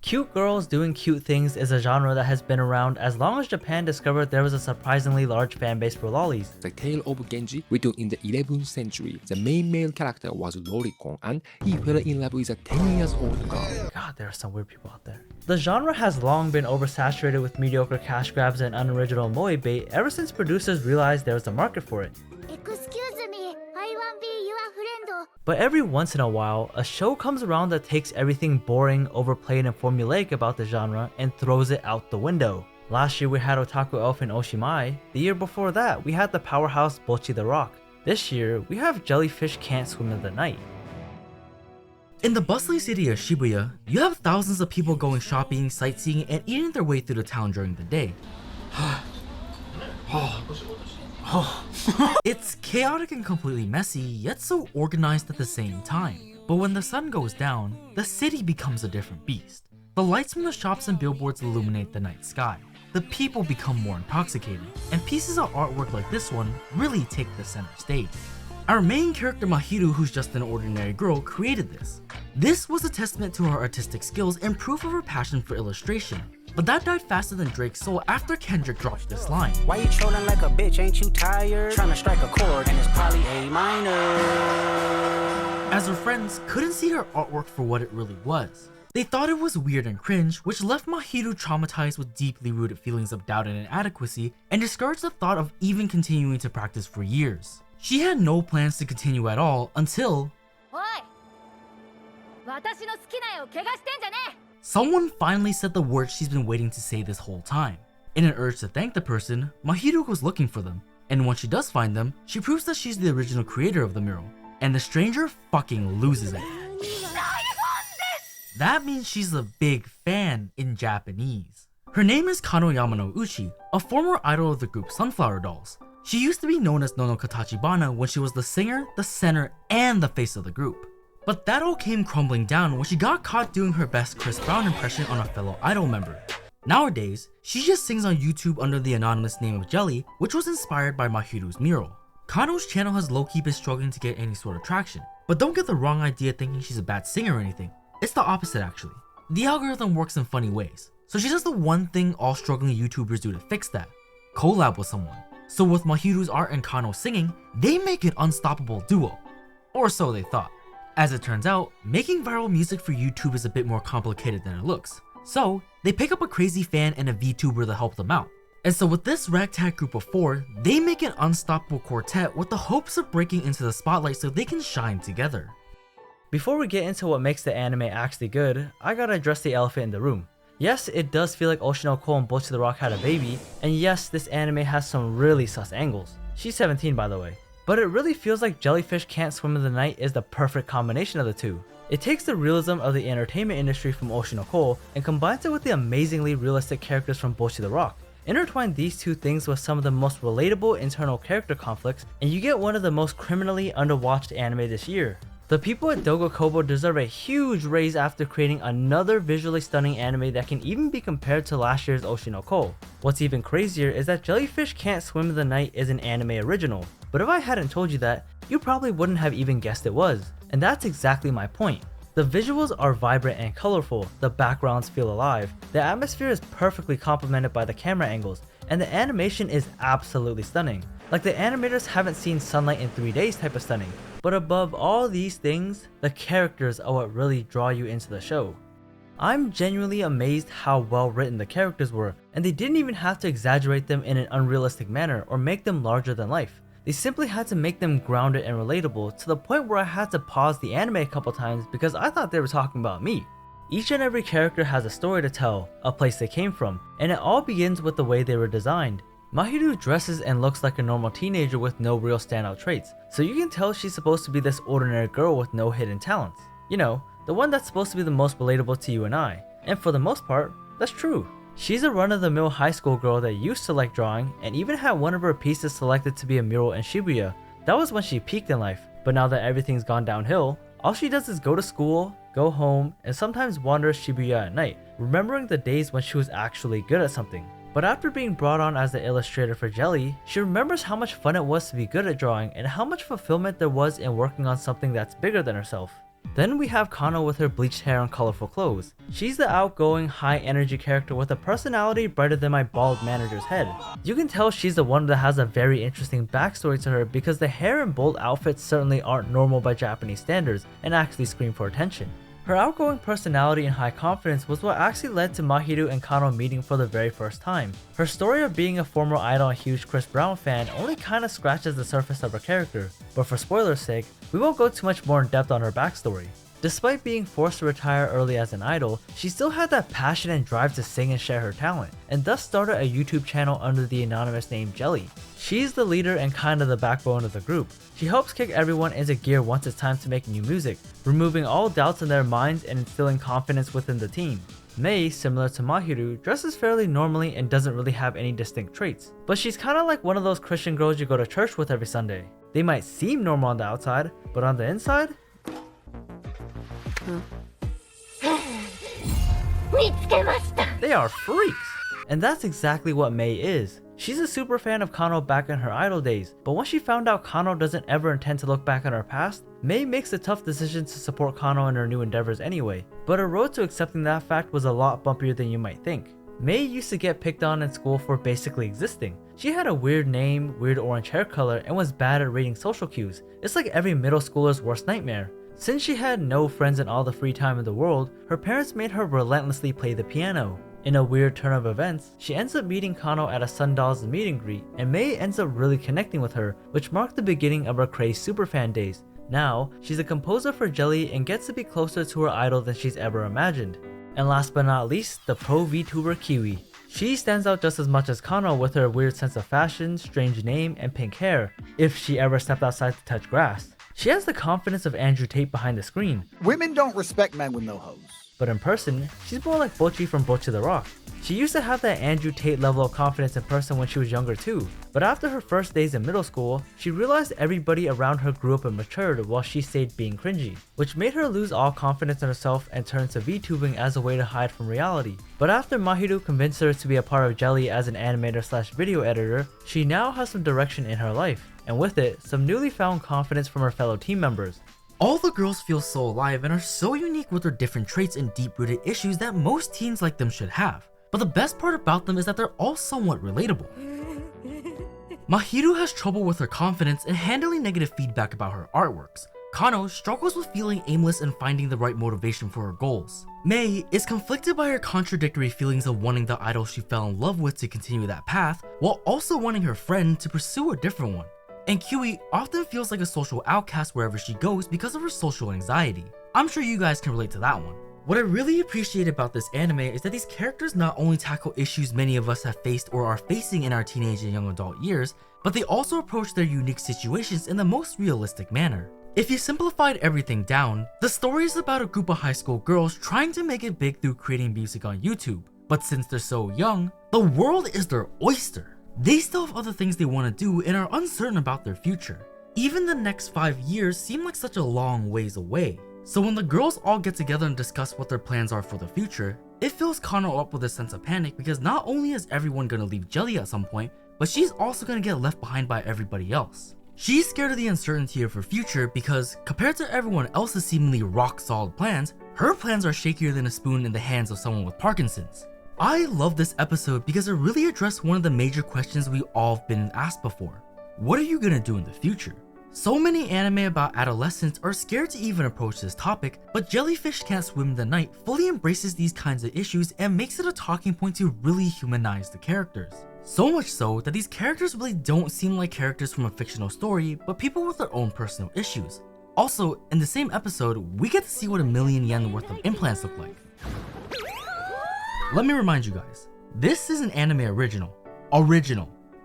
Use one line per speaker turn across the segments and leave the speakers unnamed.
Cute girls doing cute things is a genre that has been around as long as Japan discovered there was a surprisingly large fanbase for lollies.
The Tale of Genji, written in the 11th century, the main male character was lolicon and he fell in love with a 10 years old girl.
God, there are some weird people out there. The genre has long been oversaturated with mediocre cash grabs and unoriginal moe bait ever since producers realized there was a market for it.
Excuse me, I want be your friend.
But every once in a while, a show comes around that takes everything boring, overplayed, and formulaic about the genre and throws it out the window. Last year we had Otaku Elf and Oshimai. The year before that, we had the powerhouse Bocchi the Rock. This year, we have Jellyfish Can't Swim in the Night.
In the bustling city of Shibuya, you have thousands of people going shopping, sightseeing, and eating their way through the town during the day. It's chaotic and completely messy, yet so organized at the same time. But when the sun goes down, the city becomes a different beast. The lights from the shops and billboards illuminate the night sky. The people become more intoxicated, and pieces of artwork like this one really take the center stage. Our main character Mahiru, who's just an ordinary girl, created this. This was a testament to her artistic skills and proof of her passion for illustration. But that died faster than Drake's soul after Kendrick dropped this line.
Why you trolling like a bitch, ain't you tired? Trying to strike a chord and it's probably A minor.
As her friends couldn't see her artwork for what it really was. They thought it was weird and cringe, which left Mahiru traumatized with deeply rooted feelings of doubt and inadequacy, and discouraged the thought of even continuing to practice for years. She had no plans to continue at all until someone finally said the words she's been waiting to say this whole time. In an urge to thank the person, Mahiru goes looking for them, and once she does find them, she proves that she's the original creator of the mural, and the stranger fucking loses it. That means she's a big fan in Japanese. Her name is Kano Yamanouchi, a former idol of the group Sunflower Dolls. She used to be known as Nono Katachibana when she was the singer, the center, and the face of the group. But that all came crumbling down when she got caught doing her best Chris Brown impression on a fellow idol member. Nowadays, she just sings on YouTube under the anonymous name of Jelly, which was inspired by Mahiru's mural. Kano's channel has low-key been struggling to get any sort of traction, but don't get the wrong idea thinking she's a bad singer or anything. It's the opposite actually. The algorithm works in funny ways, so she does the one thing all struggling YouTubers do to fix that: collab with someone. So with Mahiru's art and Kano's singing, they make an unstoppable duo. Or so they thought. As it turns out, making viral music for YouTube is a bit more complicated than it looks. So they pick up a crazy fan and a VTuber to help them out. And so with this ragtag group of 4, they make an unstoppable quartet with the hopes of breaking into the spotlight so they can shine together.
Before we get into what makes the anime actually good, I gotta address the elephant in the room. Yes, it does feel like Oshinoko and Bocchi the Rock had a baby, and yes, this anime has some really sus angles. She's 17 by the way. But it really feels like Jellyfish Can't Swim in the Night is the perfect combination of the two. It takes the realism of the entertainment industry from Oshinoko and combines it with the amazingly realistic characters from Bocchi the Rock. Intertwine these two things with some of the most relatable internal character conflicts, and you get one of the most criminally underwatched anime this year. The people at Dogo Kobo deserve a huge raise after creating another visually stunning anime that can even be compared to last year's Oshinoko. What's even crazier is that Jellyfish Can't Swim in the Night is an anime original, but if I hadn't told you that, you probably wouldn't have even guessed it was. And that's exactly my point. The visuals are vibrant and colorful, the backgrounds feel alive, the atmosphere is perfectly complemented by the camera angles, and the animation is absolutely stunning. Like the animators haven't seen sunlight in 3 days type of stunning. But above all these things, the characters are what really draw you into the show. I'm genuinely amazed how well written the characters were, and they didn't even have to exaggerate them in an unrealistic manner or make them larger than life. They simply had to make them grounded and relatable to the point where I had to pause the anime a couple times because I thought they were talking about me. Each and every character has a story to tell, a place they came from, and it all begins with the way they were designed. Mahiru dresses and looks like a normal teenager with no real standout traits, so you can tell she's supposed to be this ordinary girl with no hidden talents. You know, the one that's supposed to be the most relatable to you and I. And for the most part, that's true. She's a run-of-the-mill high school girl that used to like drawing and even had one of her pieces selected to be a mural in Shibuya. That was when she peaked in life, but now that everything's gone downhill, all she does is go to school, go home, and sometimes wanders Shibuya at night, remembering the days when she was actually good at something. But after being brought on as the illustrator for Jelly, she remembers how much fun it was to be good at drawing and how much fulfillment there was in working on something that's bigger than herself. Then we have Kano with her bleached hair and colorful clothes. She's the outgoing, high energy character with a personality brighter than my bald manager's head. You can tell she's the one that has a very interesting backstory to her because the hair and bold outfits certainly aren't normal by Japanese standards and actually scream for attention. Her outgoing personality and high confidence was what actually led to Mahiru and Kano meeting for the very first time. Her story of being a former idol and huge Chris Brown fan only kinda scratches the surface of her character, but for spoilers' sake, we won't go too much more in depth on her backstory. Despite being forced to retire early as an idol, she still had that passion and drive to sing and share her talent, and thus started a YouTube channel under the anonymous name Jelly. She's the leader and kinda the backbone of the group. She helps kick everyone into gear once it's time to make new music, removing all doubts in their minds and instilling confidence within the team. Mei, similar to Mahiru, dresses fairly normally and doesn't really have any distinct traits, but she's kinda like one of those Christian girls you go to church with every Sunday. They might seem normal on the outside, but on the inside? They are freaks! And that's exactly what Mei is. She's a super fan of Kano back in her idol days, but once she found out Kano doesn't ever intend to look back on her past, Mei makes the tough decision to support Kano in her new endeavors anyway. But her road to accepting that fact was a lot bumpier than you might think. Mei used to get picked on in school for basically existing. She had a weird name, weird orange hair color, and was bad at reading social cues. It's like every middle schooler's worst nightmare. Since she had no friends and all the free time in the world, her parents made her relentlessly play the piano. In a weird turn of events, she ends up meeting Kano at a Sundow's meet and greet, and Mei ends up really connecting with her, which marked the beginning of her crazed superfan days. Now, she's a composer for Jelly and gets to be closer to her idol than she's ever imagined. And last but not least, the pro VTuber Kiwi. She stands out just as much as Kano with her weird sense of fashion, strange name, and pink hair, if she ever stepped outside to touch grass. She has the confidence of Andrew Tate behind the screen.
Women don't respect men with no hose.
But in person, she's more like Bocchi from Bocchi the Rock. She used to have that Andrew Tate level of confidence in person when she was younger too, but after her first days in middle school, she realized everybody around her grew up and matured while she stayed being cringy, which made her lose all confidence in herself and turn to VTubing as a way to hide from reality. But after Mahiru convinced her to be a part of Jelly as an animator slash video editor, she now has some direction in her life, and with it, some newly found confidence from her fellow team members.
All the girls feel so alive and are so unique with their different traits and deep-rooted issues that most teens like them should have. But the best part about them is that they're all somewhat relatable. Mahiru has trouble with her confidence and handling negative feedback about her artworks. Kano struggles with feeling aimless and finding the right motivation for her goals. Mei is conflicted by her contradictory feelings of wanting the idol she fell in love with to continue that path, while also wanting her friend to pursue a different one. And Kiwi often feels like a social outcast wherever she goes because of her social anxiety. I'm sure you guys can relate to that one. What I really appreciate about this anime is that these characters not only tackle issues many of us have faced or are facing in our teenage and young adult years, but they also approach their unique situations in the most realistic manner. If you simplified everything down, the story is about a group of high school girls trying to make it big through creating music on YouTube. But since they're so young, the world is their oyster. They still have other things they want to do and are uncertain about their future. Even the next 5 years seem like such a long ways away. So when the girls all get together and discuss what their plans are for the future, it fills Kano up with a sense of panic because not only is everyone gonna leave Jelly at some point, but she's also gonna get left behind by everybody else. She's scared of the uncertainty of her future because, compared to everyone else's seemingly rock solid plans, her plans are shakier than a spoon in the hands of someone with Parkinson's. I love this episode because it really addressed one of the major questions we all have been asked before. What are you gonna do in the future? So many anime about adolescents are scared to even approach this topic, but Jellyfish Can't Swim in the Night fully embraces these kinds of issues and makes it a talking point to really humanize the characters. So much so that these characters really don't seem like characters from a fictional story, but people with their own personal issues. Also, in the same episode, we get to see what 1,000,000 yen worth of implants look like. Let me remind you guys, this is an anime original.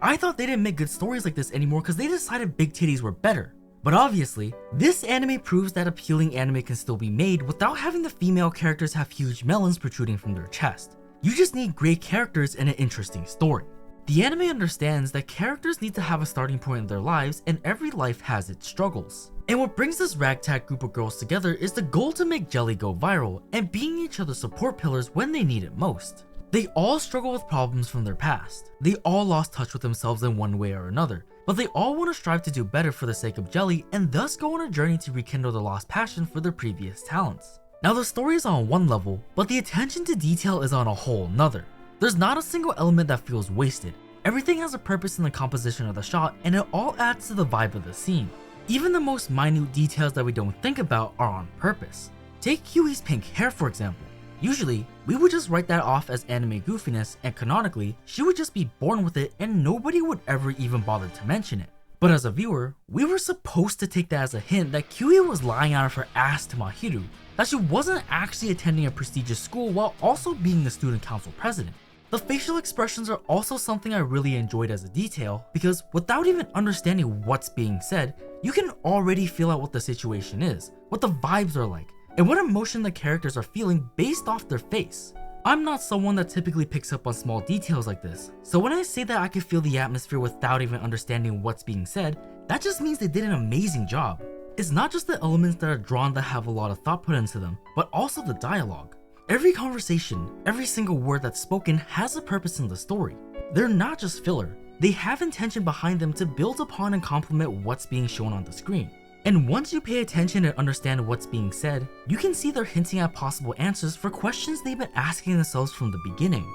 I thought they didn't make good stories like this anymore because they decided big titties were better. But obviously, this anime proves that appealing anime can still be made without having the female characters have huge melons protruding from their chest. You just need great characters and an interesting story. The anime understands that characters need to have a starting point in their lives and every life has its struggles. And what brings this ragtag group of girls together is the goal to make Jelly go viral and being each other's support pillars when they need it most. They all struggle with problems from their past. They all lost touch with themselves in one way or another, but but they all want to strive to do better for the sake of Jelly and thus go on a journey to rekindle the lost passion for their previous talents. Now the story is on one level, but the attention to detail is on a whole nother. There's not a single element that feels wasted. Everything has a purpose in the composition of the shot, and it all adds to the vibe of the scene. Even the most minute details that we don't think about are on purpose. Take Huey's pink hair for example. Usually, we would just write that off as anime goofiness, and canonically, she would just be born with it and nobody would ever even bother to mention it. But as a viewer, we were supposed to take that as a hint that Huey was lying out of her ass to Mahiru, that she wasn't actually attending a prestigious school while also being the student council president. The facial expressions are also something I really enjoyed as a detail, because without even understanding what's being said, you can already feel out what the situation is, what the vibes are like, and what emotion the characters are feeling based off their face. I'm not someone that typically picks up on small details like this, so when I say that I can feel the atmosphere without even understanding what's being said, that just means they did an amazing job. It's not just the elements that are drawn that have a lot of thought put into them, but also the dialogue. Every conversation, every single word that's spoken has a purpose in the story. They're not just filler, they have intention behind them to build upon and complement what's being shown on the screen. And once you pay attention and understand what's being said, you can see they're hinting at possible answers for questions they've been asking themselves from the beginning.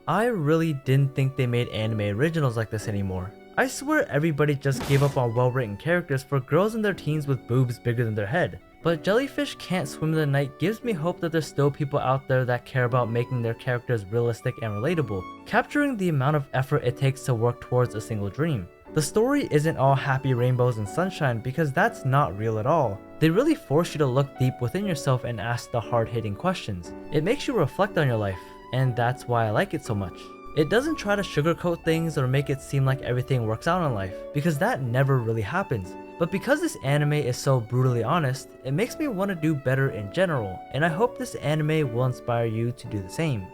I really didn't think they made anime originals like this anymore. I swear everybody just gave up on well-written characters for girls in their teens with boobs bigger than their head. But Jellyfish Can't Swim in the Night gives me hope that there's still people out there that care about making their characters realistic and relatable, capturing the amount of effort it takes to work towards a single dream. The story isn't all happy rainbows and sunshine because that's not real at all. They really force you to look deep within yourself and ask the hard-hitting questions. It makes you reflect on your life, and that's why I like it so much. It doesn't try to sugarcoat things or make it seem like everything works out in life, because that never really happens. But because this anime is so brutally honest, it makes me want to do better in general, and I hope this anime will inspire you to do the same.